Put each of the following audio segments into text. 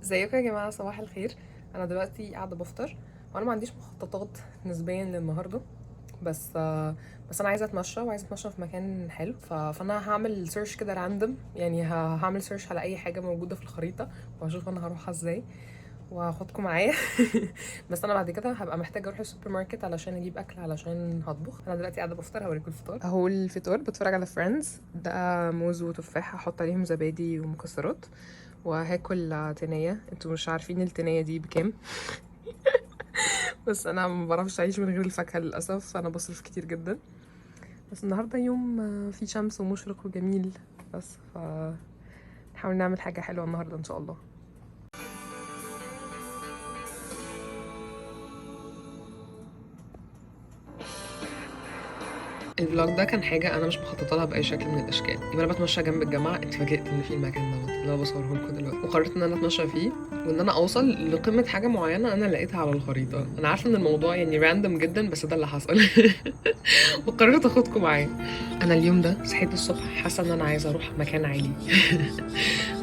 ازيكم يا جماعه، صباح الخير. انا دلوقتي قاعده بفطر وانا ما عنديش مخططات نسبيا للنهارده. بس انا عايزه اتمشى في مكان حلو. فانا هعمل سيرش كده راندوم، يعني هعمل سيرش على اي حاجه موجوده في الخريطه وهشوف انا هروحها ازاي وهاخدكم معايا. بس انا بعد كده هبقى محتاجه اروح السوبر ماركت علشان اجيب اكل علشان هطبخ. انا دلوقتي قاعده بفطر، هوريكم الفطار اهو. الفطار بتفرج على فريندز، ده موز وتفاح هحط عليهم زبادي ومكسرات، وهاكل تنية. انتوا مش عارفين التنية دي بكام. بس انا ما بعرفش اعيش من غير الفاكهة للاسف، انا بصرف كتير جدا. بس النهارده يوم فيه شمس ومشرق وجميل، بس نحاول نعمل حاجة حلوة النهارده ان شاء الله. الفلوج ده كان حاجه انا مش مخططه لها باي شكل من الاشكال. يبقى انا بتمشى جنب الجامعه، اتفاجئت ان في المكان دوت اللي انا بصوره لكم دلوقتي، وقررت ان انا اتمشى فيه وان انا اوصل لقمه حاجه معينه انا لقيتها على الخريطه. انا عارفه ان الموضوع يعني راندوم جدا، بس ده اللي حصل. وقررت اخدكم معايا. انا اليوم ده صحيت الصبح حاسه ان انا عايزه اروح مكان عالي.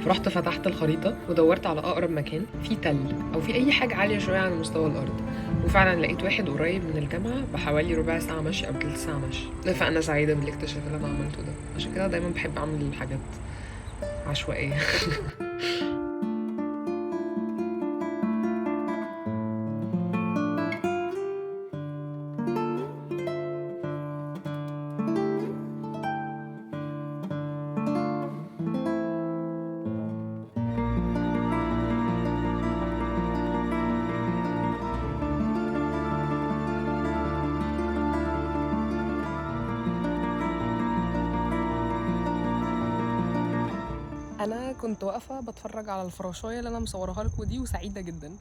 فرحت فتحت الخريطه ودورت على اقرب مكان فيه تل او في اي حاجه عاليه شويه عن مستوى الارض، وفعلا لقيت واحد قريب من الجامعة بحوالي ربع ساعة مشي أو تلت ساعة مشي. فأنا سعيدة بالاكتشاف اللي أنا عملته ده، عشان كده دايما بحب أعمل الحاجات عشوائية. انا كنت واقفه بتفرج على الفراشايه اللي انا مصورها لكم دي وسعيده جدا.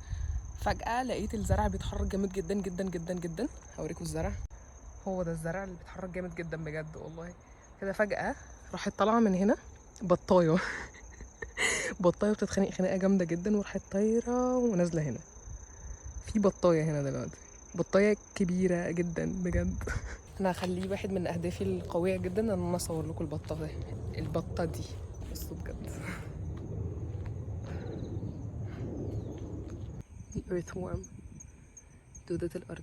فجاه لقيت الزرع بيتحرك جامد جدا جدا جدا جدا. هوريكم الزرع، هو ده الزرع اللي بيتحرك جامد جدا بجد والله. كده فجاه راحت طالعه من هنا بطايه. بطايه بتتخانق خناقه جامده جدا وراحت طايره ونازله هنا. في بطايه هنا دلوقتي، بطايه كبيره جدا بجد. انا هخليه واحد من اهدافي القويه جدا ان انا اصور لكم البطه دي. بصوا بجد، دي earth worm، دودة الأرض.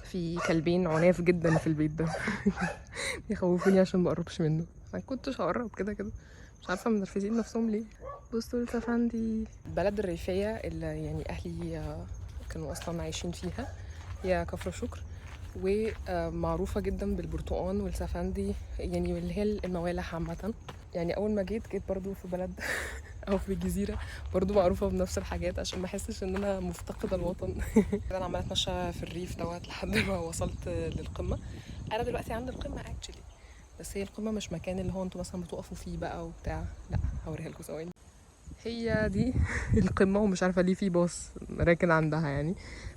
في كلبين عناف جدا في البيت ده. يخوفوني عشان ما اقربش منه. ما كنتش هقرب كده كده، مش عارفه منرفزين نفسهم ليه. بصوا السفندي. البلد الريفيه اللي يعني اهلي كانوا اصلا عايشين فيها هي كفر شكر، ومعروفه جدا بالبرتقال والسفندي، يعني اللي هي الموالح عامه. يعني اول ما جيت برضو في بلد او في جزيره برضو معروفه بنفس الحاجات عشان ما احسش ان انا مفتقده الوطن. انا عماله اتمشى في الريف دوت لحد ما وصلت للقمه. انا دلوقتي عند القمه اكشلي، بس هي القمه مش مكان اللي هو انتوا مثلا بتقفوا فيه بقى وبتاع، لا. هوريها لكم ثواني. هي دي القمه، ومش عارفه ليه في باص راكن عندها يعني،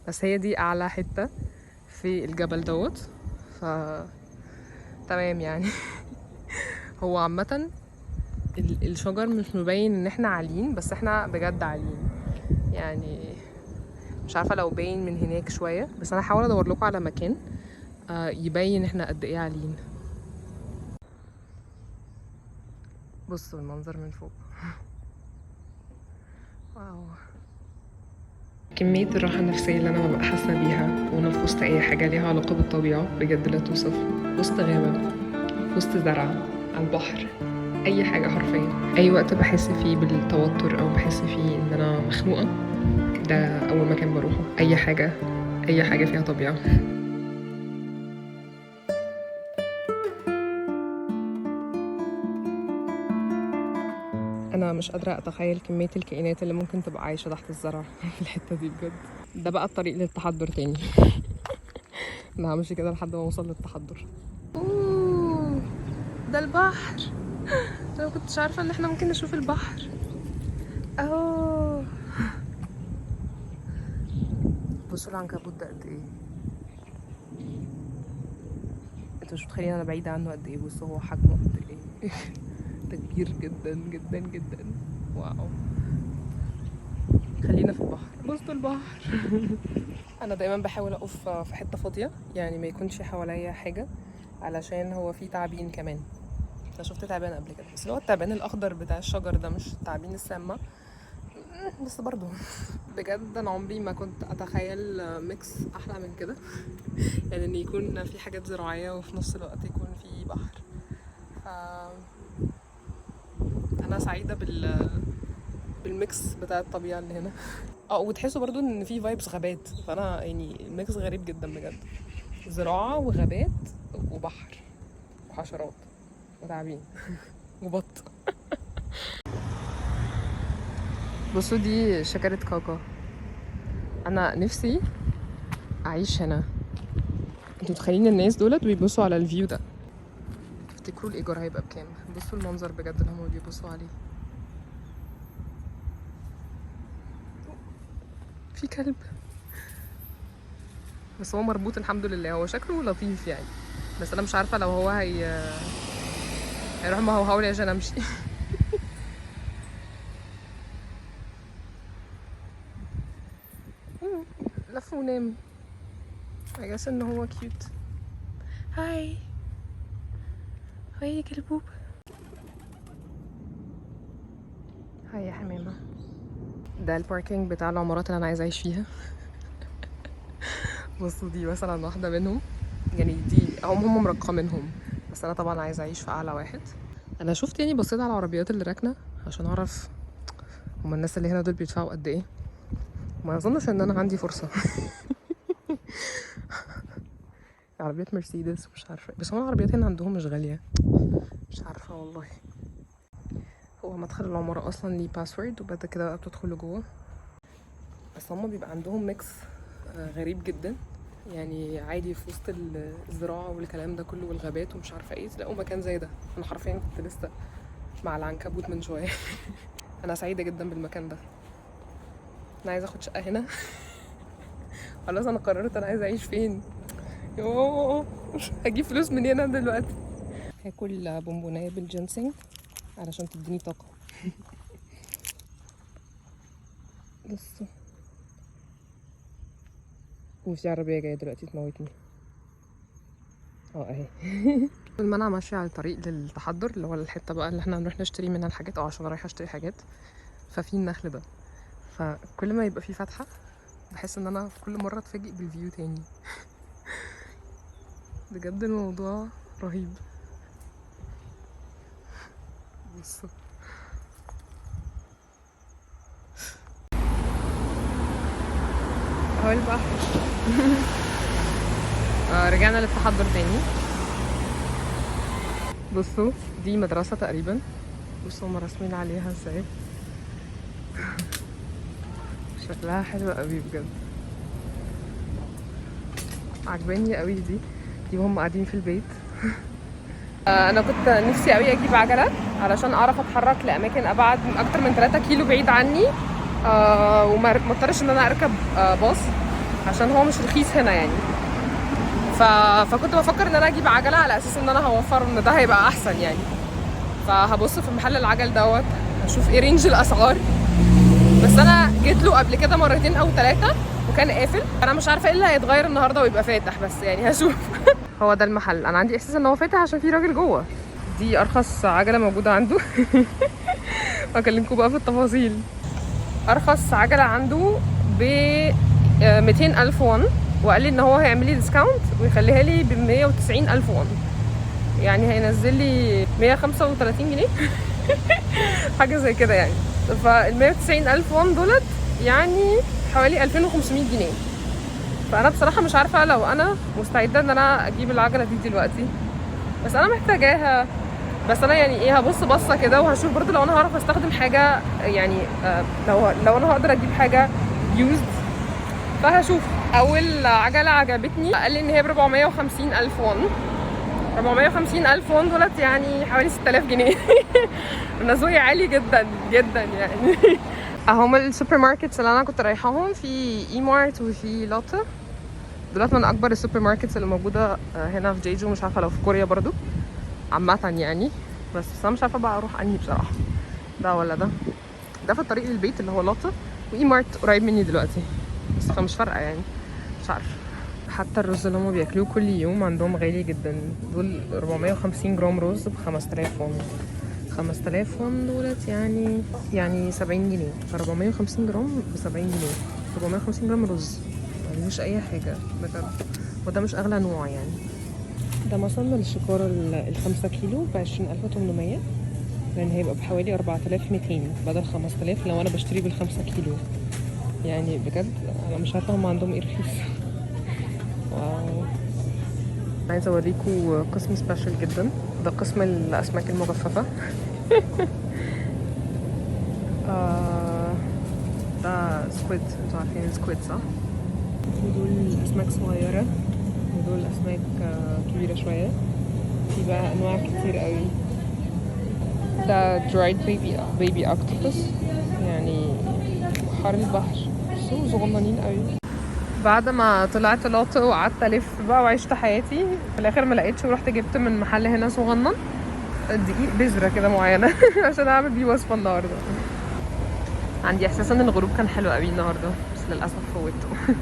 بس هي دي اعلى حته في الجبل دوت. ف تمام يعني. هو عامه الشجر مش مبين ان احنا عاليين، بس احنا بجد عاليين يعني. مش عارفه لو باين من هناك شويه، بس انا هحاول ادور لكم على مكان يبين احنا قد ايه عاليين. بصوا المنظر من فوق. واو، كمية الراحة النفسية اللي أنا ببقى حاسة بيها وأنا في وسط أي حاجة ليها علاقة بالطبيعة بجد لا توصف. وسط غابة، وسط زرع، على البحر، أي حاجة حرفيا. أي وقت بحس فيه بالتوتر أو بحس فيه إن أنا مخنوقة، ده أول مكان بروحه. أي حاجة فيها طبيعة. انا مش قادره اتخيل كميه الكائنات اللي ممكن تبقى عايشه تحت الزرع في الحته دي بجد. ده بقى الطريق للتحضر تاني. انا همشي كده لحد ما اوصل للتحضر. اوه، ده البحر. انا ما كنتش عارفه ان احنا ممكن نشوف البحر اهو. بصوا العنكبوت ده قد ايه، انتوا مش متخيلين انا بعيده عنه قد ايه. بصوا هو حجمه قد ايه. ده كبير جدا جدا جدا. واو، خلينا في البحر. بصوا البحر. انا دايما بحاول اقف في حته فاضيه، يعني ما يكونش حواليا حاجه، علشان هو فيه تعابين كمان. انا شفت تعبان قبل كده، بس اللي هو التعبان الاخضر بتاع الشجر ده، مش التعابين السامه. بس برضو بجد انا عمري ما كنت اتخيل ميكس احلى من كده. يعني ان يكون في حاجات زراعيه وفي نفس الوقت يكون في بحر. ف انا سعيده بالميكس بتاع الطبيعه اللي هنا. وتحسوا برضو ان في فايبس غابات، فانا يعني الميكس غريب جدا بجد. زراعه وغابات وبحر وحشرات وتعابين وبط. بصوا دي شجرة كاكا. انا نفسي اعيش هنا. انتوا متخيلين الناس دولت بيبصوا على الفيو ده؟ تفتكروا الايجار هيبقى بكام؟ بصوا المنظر بجد اللي هما بيبصوا عليه. في كلب بس هو مربوط الحمد لله. هو شكله لطيف يعني، بس انا مش عارفه لو هو هيروح مهوهو لي عشان امشي. لف ونام. I guess ان هو كيوت. هاي هاي يا كلبوب. هاي يا حمامه. ده الباركينج بتاع العمارات اللي انا عايزه اعيش فيها. بصوا دي مثلا واحده منهم. يعني دي هم مرقمينهم، بس انا طبعا عايزه اعيش في اعلى واحد. انا شفت يعني بصيت على العربيات اللي راكنه عشان اعرف هما الناس اللي هنا دول بيدفعوا قد ايه. ما اظنش ان انا عندي فرصه. عربيات مرسيدس مش عارفه، بس هو العربيات هنا عندهم مش غاليه. مش عارفه والله. هو مدخل العماره اصلا ليه باسورد، وبعد كده بقى بتدخلوا جوه. بس هما بيبقى عندهم ميكس غريب جدا. يعني عادي في وسط الزراعه والكلام ده كله والغابات ومش عارفه ايه تلاقوا مكان زي ده. انا حرفيا كنت لسه مع العنكبوت من شويه. انا سعيده جدا بالمكان ده. انا عايزه اخد شقه هنا. خلاص انا قررت انا عايزه اعيش فين. يوه هجيب فلوس من هنا دلوقتي. هاكل بونبونايه بالجنسنج علشان تديني طاقه. بصوا وفي عربيه جايه دلوقتي تموتني. اهي. طول ما انا ماشيه على الطريق للتحضر اللي هو الحته بقى اللي احنا هنروح نشتري منها الحاجات، عشان رايحه اشتري حاجات. ففي النخل ده، فكل ما يبقى في فتحه بحس ان انا كل مره اتفاجئ بالفيو تاني. بجد الموضوع رهيب. بصوا اهو البحر. رجعنا للتحضر تاني. بصوا دي مدرسة تقريبا. بصوا هما راسمين عليها ازاي. شكلها حلو قوي بجد. عجباني قوي دي وهم قاعدين في البيت. انا كنت نفسي قوي اجيب عجلة علشان اعرف اتحرك لاماكن ابعد من اكتر من 3 كيلو بعيد عني. وما اضطرش ان انا اركب باص عشان هو مش رخيص هنا يعني. فكنت بفكر ان انا اجيب عجله على اساس ان انا هوفر ان ده هيبقى احسن يعني. فهبص في محل العجل دوت هشوف ايه رينج الاسعار. بس انا جيت له قبل كده مرتين او 3 وكان قافل. انا مش عارفه ايه اللي هيتغير النهارده ويبقى فاتح، بس يعني هشوف. هو ده المحل. انا عندي احساس ان هو فاتح عشان في راجل جوه. دي ارخص عجله موجوده عنده. هكلمكم بقى في التفاصيل. ارخص عجله عنده ب 200,000 وون، وقال لي ان هو هيعمل لي ديسكاونت ويخليها لي ب 190,000 وون. يعني هينزل لي 135 جنيه. حاجه زي كده يعني. فال 190,000 وون دولت يعني حوالي 2500 جنيه. فانا بصراحه مش عارفه لو انا مستعده ان انا اجيب العجله دي دلوقتي، بس انا محتاجاها. بس انا يعني ايه هبص بصه كده وهشوف برضو لو انا هعرف استخدم حاجه يعني. لو انا هقدر اجيب حاجه يوزد فهشوف. اول عجله عجبتني قال لي ان هي ب 450,000 وون. 450,000 وون دولت يعني حوالي 6000 جنيه. انا ذوقي عالي جدا جدا يعني. اهم السوبر ماركتس اللي انا كنت رايحاهم في اي مارت وفي لوتا. دولت من اكبر السوبر ماركتس اللي موجوده هنا في جيجو. مش عارفه لو في كوريا برضو عامه يعني. بس انا مش عارفه بقى اروح انهي بصراحه، ده ولا ده. ده في الطريق للبيت اللي هو لوتا، واي مارت قريب مني دلوقتي بس فمش فارقه يعني. مش عارفه. حتى الرز اللي هم بياكلوه كل يوم عندهم غالي جدا. دول 450 جرام رز ب 5000 وون. 5000 وون دولت يعني 70 جنيه. ف 450 جرام ب 70 جنيه. 450 جرام رز يعني مش اي حاجة بجد. وده مش اغلى نوع يعني. ده مثلا الشكارة ال5 كيلو ب 20800، لان هيبقى بحوالي 4200 بدل 5000 لو انا بشتري بال5 كيلو. يعني بجد انا مش عارفة هم عندهم ايه رخيص. واو. عايزة اوريكم قسم سبيشال جدا. ده قسم الاسماك المجففة. ده سكويد. انتوا عارفين السكويد صح؟ ودول اسماك صغيرة ودول اسماك كبيرة شوية. في بقى انواع كتير قوي. ده dried baby octopus يعني بحار البحر. بصوا صغننين قوي. بعد ما طلعت لوط وقعدت الف بقى وعشت حياتي في الاخر ما لقيتش، ورحت جبت من محل هنا صغنن دقيق بذره كده معينه عشان اعمل بيه وصفه النهارده. عندي احساس ان الغروب كان حلو قوي النهارده بس للاسف فوتته.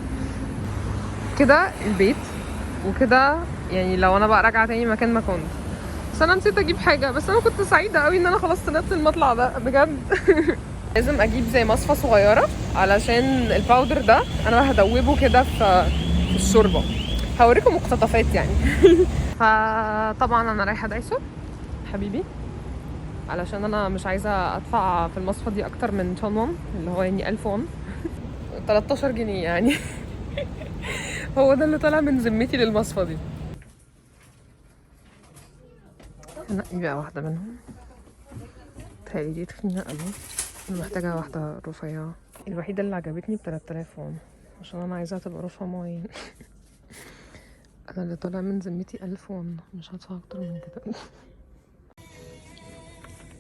كده البيت وكده يعني لو انا بقى راجعه تاني مكان ما كنت. بس انا نسيت اجيب حاجه، بس انا كنت سعيده قوي ان انا خلاص طلعت المطلع ده بجد. لازم اجيب زي مصفى صغيره علشان الباودر ده انا هدوبه كده في الشوربه. هوريكم مقتطفات يعني. فطبعا انا رايحه دايسو حبيبي علشان انا مش عايزه ادفع في المصفى دي اكتر من شان وون اللي هو يعني 1000 وون 13 جنيه يعني. هو ده اللي طالع من ذمتي للمصفى دي. هنقي بقى واحده منهم. تهيألي دي تخينه قوي. انا محتاجه واحده رفيعه. الوحيده اللي عجبتني ب 3000 وون عشان انا عايزاها تبقى رفعه معين. انا اللي طالع من ذمتي 1000 وون مش هدفع اكتر من كده.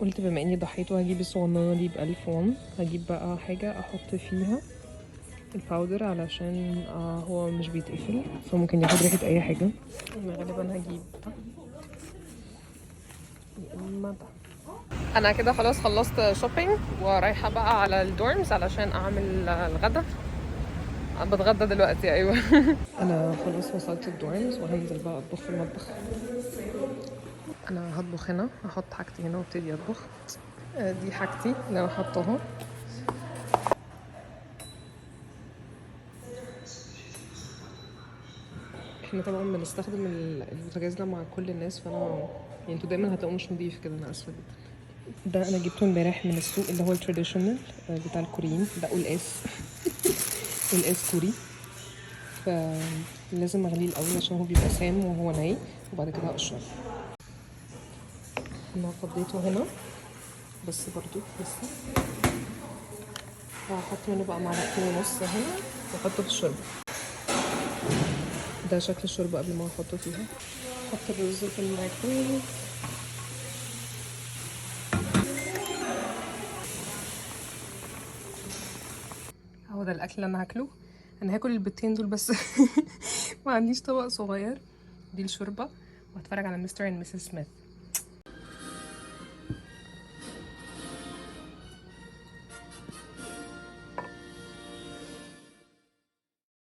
قلت بما اني ضحيت وهجيب الصغننه دي ب1000 وون هجيب بقى حاجه احط فيها الباودر علشان هو مش بيتقفل فممكن ياخد ريحه اي حاجه. انا غالبا هجيب ده يا اما ده. انا كده خلاص خلصت شوبينج ورايحه بقى على الدورمز علشان اعمل الغدا. بتغدى دلوقتي ايوه. انا خلاص وصلت الدورمز وهنزل بقى اطبخ في المطبخ. انا هطبخ هنا هحط حاجتي هنا وابتدي اطبخ. دي حاجتي اللي انا حطاها. احنا طبعا بنستخدم البوتاجاز ده مع كل الناس فانا يعني انتوا دايما هتلاقوه مش نضيف كده. انا اسفه جدا. ده انا جبته امبارح من السوق اللي هو التراديشنال بتاع الكوريين. ده قلقاس. قلقاس كوري. فلازم اغليه الاول عشان هو بيبقى سام وهو ني وبعد كده اقشره. انا فضيته هنا بس برضو لسه هحط منه بقى معلقتين ونص هنا واحطه في الشوربه. ده شكل الشوربه قبل ما احطه فيها. احط الرز في الميكرويف. هو ده الاكل اللي انا هاكله. انا هاكل البيضتين دول بس. ما عنديش طبق صغير. دي الشوربه وهتفرج على مستر اند مسز سميث.